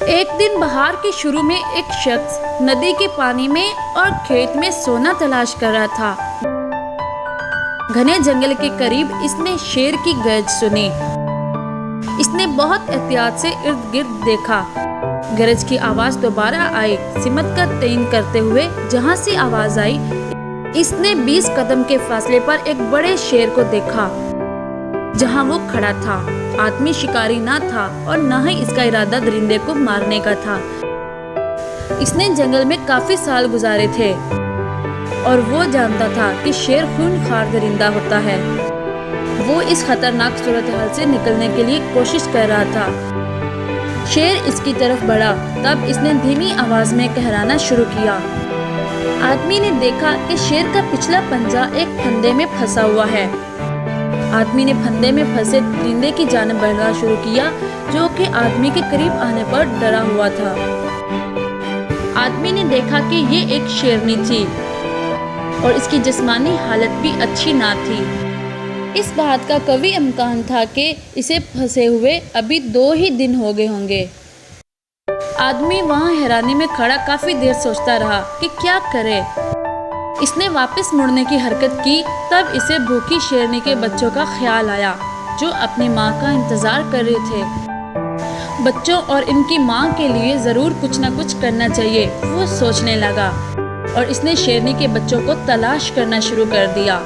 ایک دن بہار کے شروع میں ایک شخص ندی کے پانی میں اور کھیت میں سونا تلاش کر رہا تھا۔ گھنے جنگل کے قریب اس نے شیر کی گرج سنی۔ اس نے بہت احتیاط سے ارد گرد دیکھا۔ گرج کی آواز دوبارہ آئی۔ سمت کا تعین کرتے ہوئے جہاں سے آواز آئی اس نے 20 قدم کے فاصلے پر ایک بڑے شیر کو دیکھا۔ جہاں وہ کھڑا تھا آدمی شکاری نہ تھا اور نہ ہی اس کا ارادہ درندے کو مارنے کا تھا۔ اس نے جنگل میں کافی سال گزارے تھے اور وہ جانتا تھا کہ شیر خونخوار درندہ ہوتا ہے۔ وہ اس خطرناک صورتحال سے نکلنے کے لیے کوشش کر رہا تھا۔ شیر اس کی طرف بڑھا، تب اس نے دھیمی آواز میں کہرانا شروع کیا۔ آدمی نے دیکھا کہ شیر کا پچھلا پنجہ ایک پھندے میں پھنسا ہوا ہے۔ آدمی نے پھندے میں پھنسے درندے کی جانب بڑھنا شروع کیا جو کہ آدمی کے قریب آنے پر ڈرا ہوا تھا۔ آدمی نے دیکھا کہ یہ ایک شیرنی تھی اور اس کی جسمانی حالت بھی اچھی نہ تھی۔ اس بات کا قوی امکان تھا کہ اسے پھنسے ہوئے ابھی 2 ہی دن ہو گئے ہوں گے۔ آدمی وہاں حیرانی میں کھڑا کافی دیر سوچتا رہا کہ کیا کرے۔ اس نے واپس مڑنے کی حرکت کی، تب اسے بھوکی شیرنی کے بچوں کا خیال آیا جو اپنی ماں کا انتظار کر رہے تھے۔ بچوں اور ان کی ماں کے لیے ضرور کچھ نہ کچھ کرنا چاہیے، وہ سوچنے لگا اور اس نے شیرنی کے بچوں کو تلاش کرنا شروع کر دیا۔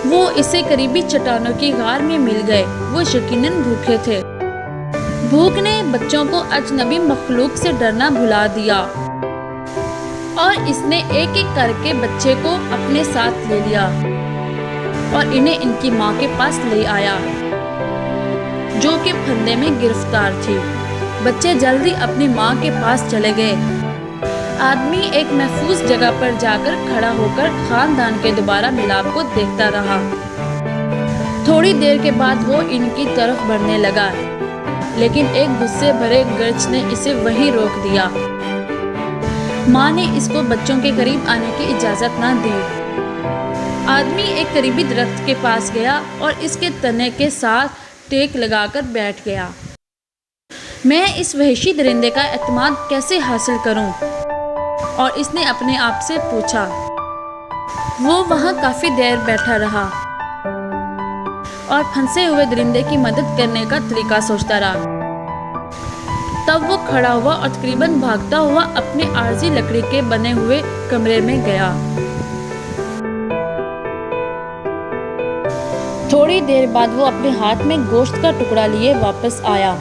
وہ اسے قریبی چٹانوں کی غار میں مل گئے۔ وہ یقیناً بھوکے تھے۔ بھوک نے بچوں کو اجنبی مخلوق سے ڈرنا بھلا دیا اور اس نے ایک ایک کر کے بچے کو اپنے ساتھ لے لیا اور انہیں ان کی ماں کے پاس لے آیا جو کہ پھندے میں گرفتار تھی۔ بچے جلدی اپنی ماں کے پاس چلے گئے۔ آدمی ایک محفوظ جگہ پر جا کر کھڑا ہو کر خاندان کے دوبارہ ملاپ کو دیکھتا رہا۔ تھوڑی دیر کے بعد وہ ان کی طرف بڑھنے لگا، لیکن ایک غصے بھرے گرج نے اسے وہیں روک دیا۔ ماں نے اس کو بچوں کے قریب آنے کی اجازت نہ دی۔ آدمی ایک قریبی درخت کے پاس گیا اور اس کے تنے کے ساتھ ٹیک لگا کر بیٹھ گیا۔ میں اس وحشی درندے کا اعتماد کیسے حاصل کروں؟ اور اس نے اپنے آپ سے پوچھا۔ وہ وہاں کافی دیر بیٹھا رہا اور پھنسے ہوئے درندے کی مدد کرنے کا طریقہ سوچتا رہا۔ تب وہ کھڑا ہوا اور تقریباً بھاگتا ہوا اپنے عارضی لکڑی کے بنے ہوئے کمرے میں گیا۔ تھوڑی دیر بعد وہ اپنے ہاتھ میں گوشت کا ٹکڑا لیے واپس آیا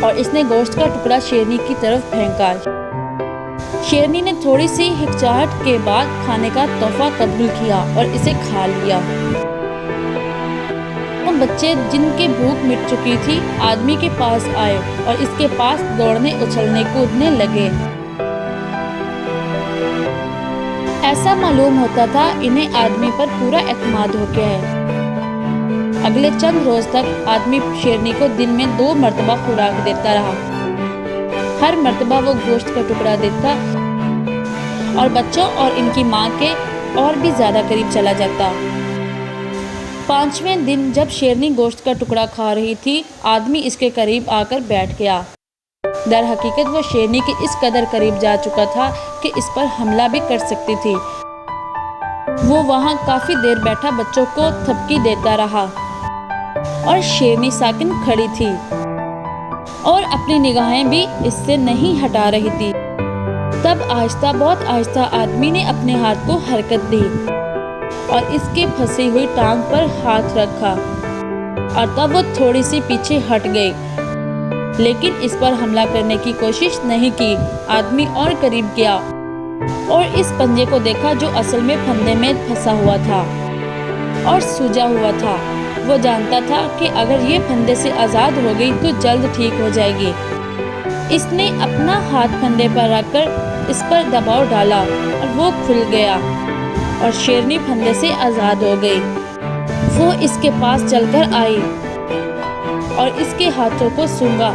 اور اس نے گوشت کا ٹکڑا شیرنی کی طرف پھینکا۔ شیرنی نے تھوڑی سی ہچکچاہٹ کے بعد کھانے کا تحفہ قبول کیا اور اسے کھا لیا۔ بچے جن کے بھوک مٹ چکی تھی آدمی کے پاس آئے اور اس کے پاس دوڑنے اچھلنے کودنے لگے۔ ایسا معلوم ہوتا تھا انہیں آدمی پر پورا اعتماد ہو گیا ہے۔ اگلے چند روز تک آدمی شیرنی کو دن میں 2 مرتبہ خوراک دیتا رہا۔ ہر مرتبہ وہ گوشت کا ٹکڑا دیتا اور بچوں اور ان کی ماں کے اور بھی زیادہ قریب چلا جاتا۔ 5ویں دن جب شیرنی گوشت کا ٹکڑا کھا رہی تھی آدمی اس کے قریب آ کر بیٹھ گیا۔ در حقیقت وہ شیرنی کے اس قدر قریب جا چکا تھا کہ اس پر حملہ بھی کر سکتی تھی۔ وہ وہاں کافی دیر بیٹھا بچوں کو تھپکی دیتا رہا اور شیرنی ساکن کھڑی تھی اور اپنی نگاہیں بھی اس سے نہیں ہٹا رہی تھی۔ تب آہستہ بہت آہستہ آدمی نے اپنے ہاتھ کو حرکت دی اور اس کے پھنسی ہوئی ٹانگ پر ہاتھ رکھا اور تب وہ تھوڑی سی پیچھے ہٹ گئی، لیکن اس پر حملہ کرنے کی کوشش نہیں کی۔ آدمی اور قریب گیا اور اس پنجے کو دیکھا جو اصل میں پھندے میں پھنسا ہوا تھا اور سوجا ہوا تھا۔ وہ جانتا تھا کہ اگر یہ پھندے سے آزاد ہو گئی تو جلد ٹھیک ہو جائے گی۔ اس نے اپنا ہاتھ پھندے پر رکھ کر اس پر دباؤ ڈالا اور وہ کھل گیا اور شیرنی پھندے سے آزاد ہو گئی۔ وہ اس کے پاس چل کر آئی اور اس کے ہاتھوں کو سونگھا۔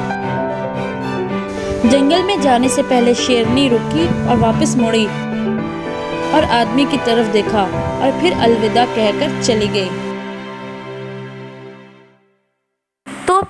جنگل میں جانے سے پہلے شیرنی رکی اور واپس مڑی اور آدمی کی طرف دیکھا اور پھر الوداع کہہ کر چلی گئی۔ تو